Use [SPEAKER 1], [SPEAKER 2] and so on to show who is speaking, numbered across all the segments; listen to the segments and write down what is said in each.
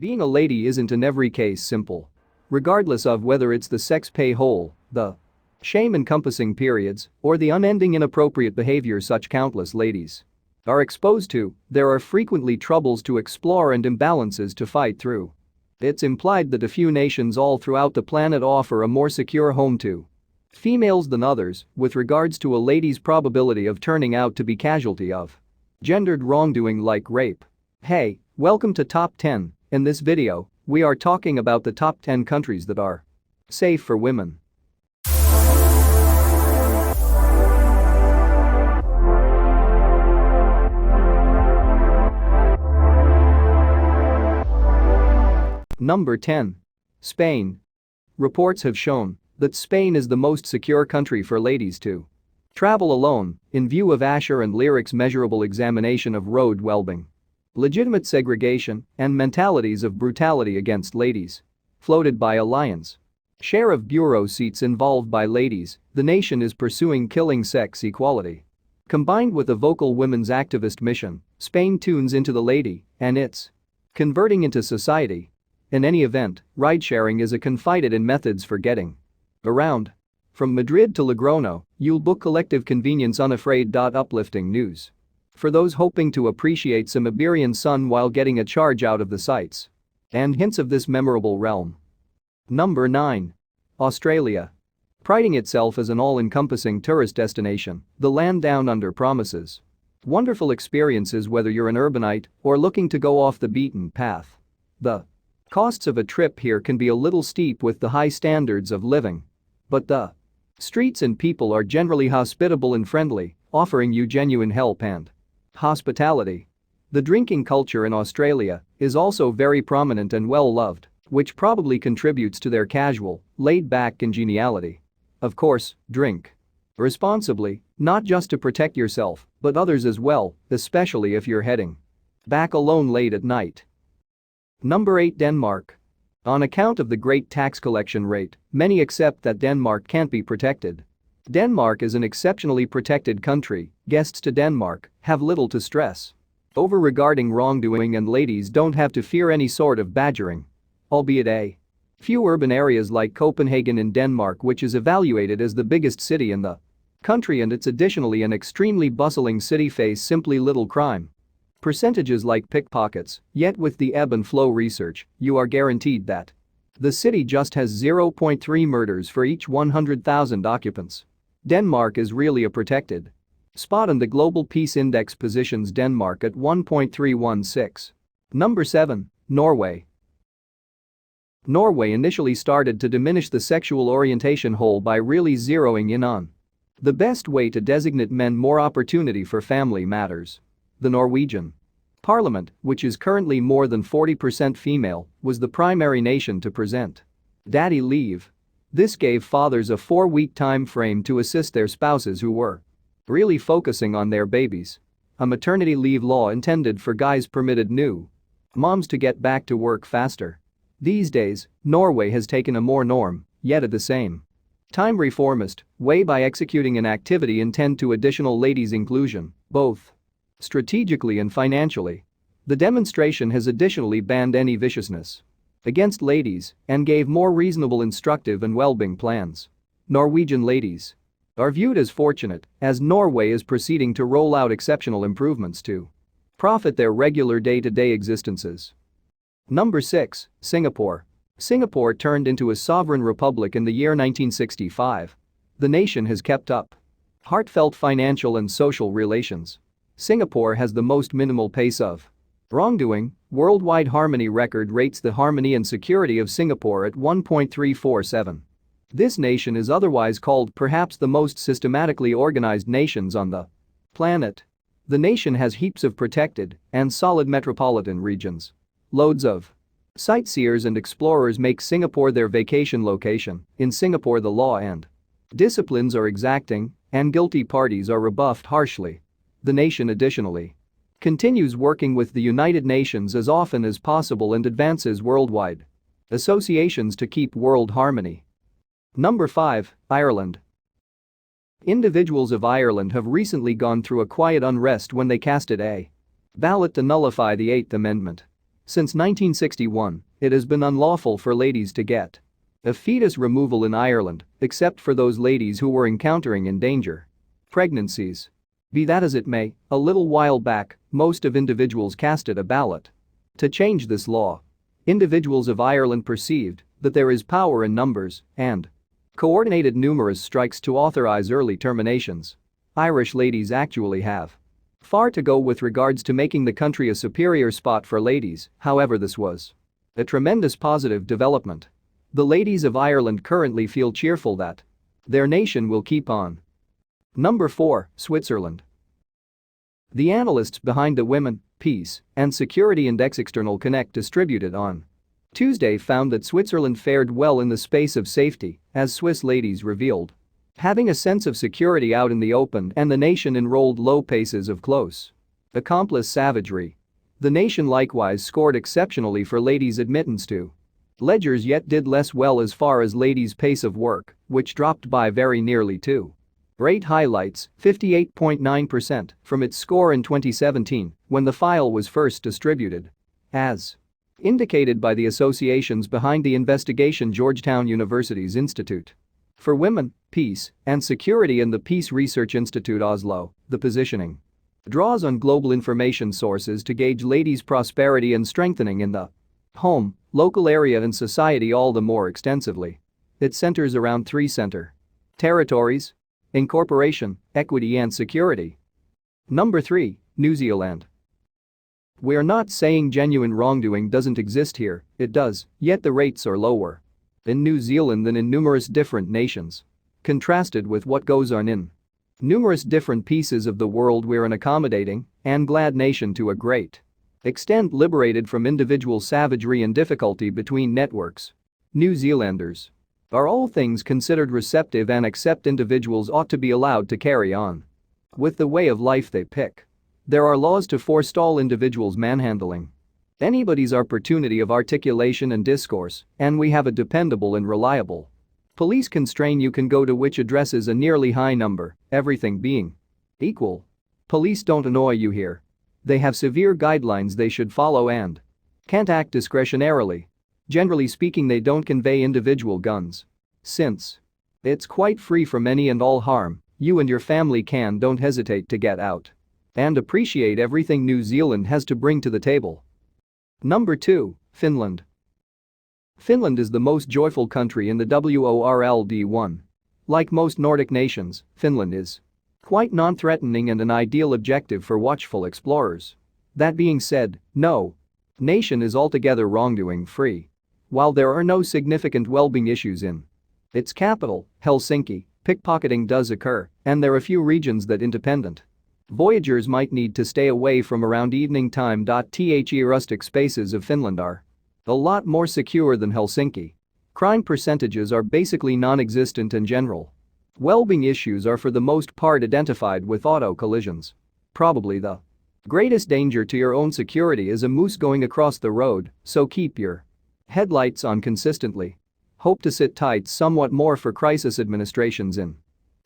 [SPEAKER 1] Being a lady isn't in every case simple. Regardless of whether it's the sex pay hole, the shame-encompassing periods, or the unending inappropriate behavior such countless ladies are exposed to, there are frequently troubles to explore and imbalances to fight through. It's implied that a few nations all throughout the planet offer a more secure home to females than others with regards to a lady's probability of turning out to be casualty of gendered wrongdoing like rape. Hey, welcome to Top 10. In this video, we are talking about the top 10 countries that are safe for women. Number 10. Spain. Reports have shown that Spain is the most secure country for ladies to travel alone in view of Asher and Lyric's measurable examination of road well-being. Legitimate segregation and mentalities of brutality against ladies floated by alliance. Share of bureau seats involved by ladies, the nation is pursuing killing sex equality. Combined with a vocal women's activist mission, Spain tunes into the lady and it's converting into society. In any event, ride-sharing is a confided in methods for getting around. From Madrid to Logroño, you'll book collective convenience unafraid. Uplifting news for those hoping to appreciate some Iberian sun while getting a charge out of the sights and hints of this memorable realm. Number 9. Australia. Priding itself as an all-encompassing tourist destination, the land down under promises wonderful experiences whether you're an urbanite or looking to go off the beaten path. The costs of a trip here can be a little steep with the high standards of living. But the streets and people are generally hospitable and friendly, offering you genuine help and hospitality. The drinking culture in Australia is also very prominent and well-loved, which probably contributes to their casual, laid-back congeniality. Of course, drink responsibly, not just to protect yourself, but others as well, especially if you're heading back alone late at night. Number 8. Denmark. On account of the great tax collection rate, many accept that Denmark can't be protected. Denmark is an exceptionally protected country, guests to Denmark have little to stress over regarding wrongdoing and ladies don't have to fear any sort of badgering. Albeit a few urban areas like Copenhagen in Denmark, which is evaluated as the biggest city in the country and it's additionally an extremely bustling city, face simply little crime percentages like pickpockets, yet with the ebb and flow research, you are guaranteed that the city just has 0.3 murders for each 100,000 occupants. Denmark is really a protected spot and the Global Peace Index positions Denmark at 1.316. Number 7. Norway. Norway initially started to diminish the sexual orientation hole by really zeroing in on the best way to designate men, more opportunity for family matters. The Norwegian parliament, which is currently more than 40% female, was the primary nation to present daddy leave. This gave fathers a 4-week time frame to assist their spouses who were really focusing on their babies. A maternity leave law intended for guys permitted new moms to get back to work faster. These days, Norway has taken a more norm, yet at the same time reformist, way by executing an activity intended to additional ladies' inclusion, both strategically and financially. The demonstration has additionally banned any viciousness against ladies and gave more reasonable, instructive and well-being plans. Norwegian ladies are viewed as fortunate as Norway is proceeding to roll out exceptional improvements to profit their regular day-to-day existences. Number 6. Singapore. Singapore turned into a sovereign republic in the year 1965. The nation has kept up heartfelt financial and social relations. Singapore has the most minimal pace of wrongdoing. Worldwide Harmony record rates the harmony and security of Singapore at 1.347. This nation is otherwise called perhaps the most systematically organized nations on the planet. The nation has heaps of protected and solid metropolitan regions. Loads of sightseers and explorers make Singapore their vacation location. In Singapore, the law and disciplines are exacting and guilty parties are rebuffed harshly. The nation additionally continues working with the United Nations as often as possible and advances worldwide associations to keep world harmony. Number 5. Ireland. Individuals of Ireland have recently gone through a quiet unrest when they casted a ballot to nullify the Eighth Amendment. Since 1961, it has been unlawful for ladies to get a fetus removal in Ireland, except for those ladies who were encountering in danger pregnancies. Be that as it may, a little while back, most of individuals casted a ballot to change this law. Individuals of Ireland perceived that there is power in numbers and coordinated numerous strikes to authorize early terminations. Irish ladies actually have far to go with regards to making the country a superior spot for ladies, however this was a tremendous positive development. The ladies of Ireland currently feel cheerful that their nation will keep on. Number 4, Switzerland. The analysts behind the Women, Peace, and Security Index External Connect distributed on Tuesday found that Switzerland fared well in the space of safety, as Swiss ladies revealed having a sense of security out in the open, and the nation enrolled low paces of close accomplice savagery. The nation likewise scored exceptionally for ladies' admittance to ledgers, yet did less well as far as ladies' pace of work, which dropped by very nearly 2 rate highlights, 58.9% from its score in 2017 when the file was first distributed. As indicated by the associations behind the investigation, Georgetown University's Institute for Women, Peace, and Security and the Peace Research Institute Oslo, the positioning draws on global information sources to gauge ladies' prosperity and strengthening in the home, local area and society all the more extensively. It centers around 3 center territories: incorporation, equity and security. Number 3, New Zealand. We're not saying genuine wrongdoing doesn't exist here, it does, yet the rates are lower in New Zealand than in numerous different nations. Contrasted with what goes on in numerous different pieces of the world, we're an accommodating and glad nation to a great extent, liberated from individual savagery and difficulty between networks. New Zealanders are all things considered receptive and accept individuals ought to be allowed to carry on with the way of life they pick. There are laws to forestall individuals manhandling anybody's opportunity of articulation and discourse, and we have a dependable and reliable police constraint. You can go to which addresses a nearly high number, everything being equal. Police don't annoy you here. They have severe guidelines they should follow and can't act discretionarily. Generally speaking, they don't convey individual guns. Since it's quite free from any and all harm, you and your family don't hesitate to get out and appreciate everything New Zealand has to bring to the table. Number 2, Finland. Finland is the most joyful country in the world. Like most Nordic nations, Finland is quite non-threatening and an ideal objective for watchful explorers. That being said, no nation is altogether wrongdoing free. While there are no significant well-being issues in its capital, Helsinki, pickpocketing does occur, and there are few regions that independent voyagers might need to stay away from around evening time. The rustic spaces of Finland are a lot more secure than Helsinki. Crime percentages are basically non-existent in general. Well-being issues are for the most part identified with auto collisions. Probably the greatest danger to your own security is a moose going across the road, so keep your headlights on consistently. Hope to sit tight somewhat more for crisis administrations in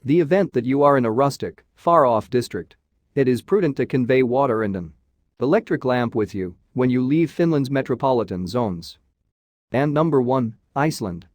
[SPEAKER 1] the event that you are in a rustic, far-off district. It is prudent to convey water and an electric lamp with you when you leave Finland's metropolitan zones. And number 1, Iceland.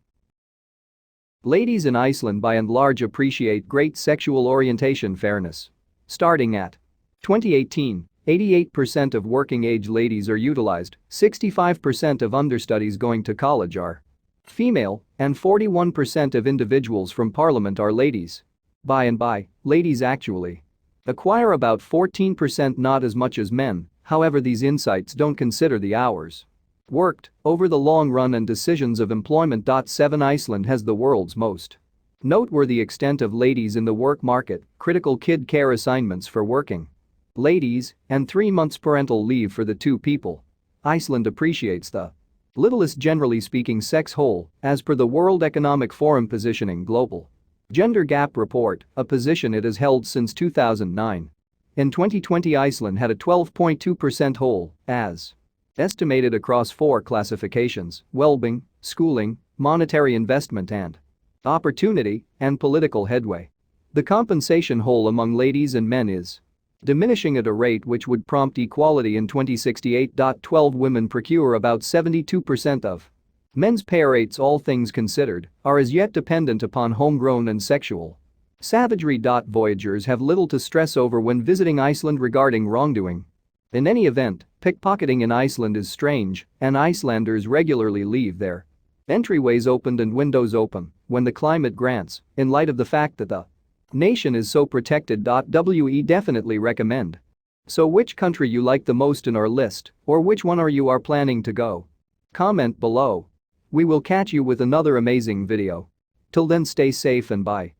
[SPEAKER 1] Ladies in Iceland by and large appreciate great sexual orientation fairness. Starting at 2018, 88% of working-age ladies are utilized, 65% of understudies going to college are female, and 41% of individuals from parliament are ladies. By, ladies actually acquire about 14%, not as much as men, however these insights don't consider the hours worked over the long run and decisions of employment. 7 Iceland has the world's most noteworthy extent of ladies in the work market, critical kid care assignments for working ladies, and 3 months parental leave for the 2 people. Iceland appreciates the littlest generally speaking sex whole, as per the World Economic Forum positioning global gender gap report, a position it has held since 2009. In 2020, Iceland had a 12.2% whole, as estimated across 4 classifications: well-being, schooling, monetary investment and opportunity, and political headway. The compensation whole among ladies and men is diminishing at a rate which would prompt equality in 2068. 12 Women procure about 72% of men's pay rates. All things considered, are as yet dependent upon homegrown and sexual savagery. Voyagers have little to stress over when visiting Iceland regarding wrongdoing. In any event, pickpocketing in Iceland is strange, and Icelanders regularly leave their entryways opened and windows open when the climate grants, in light of the fact that the nation is so protected. We definitely recommend. So which country you like the most in our list, or which one are you planning to go? Comment below. We will catch you with another amazing video. Till then, stay safe and bye.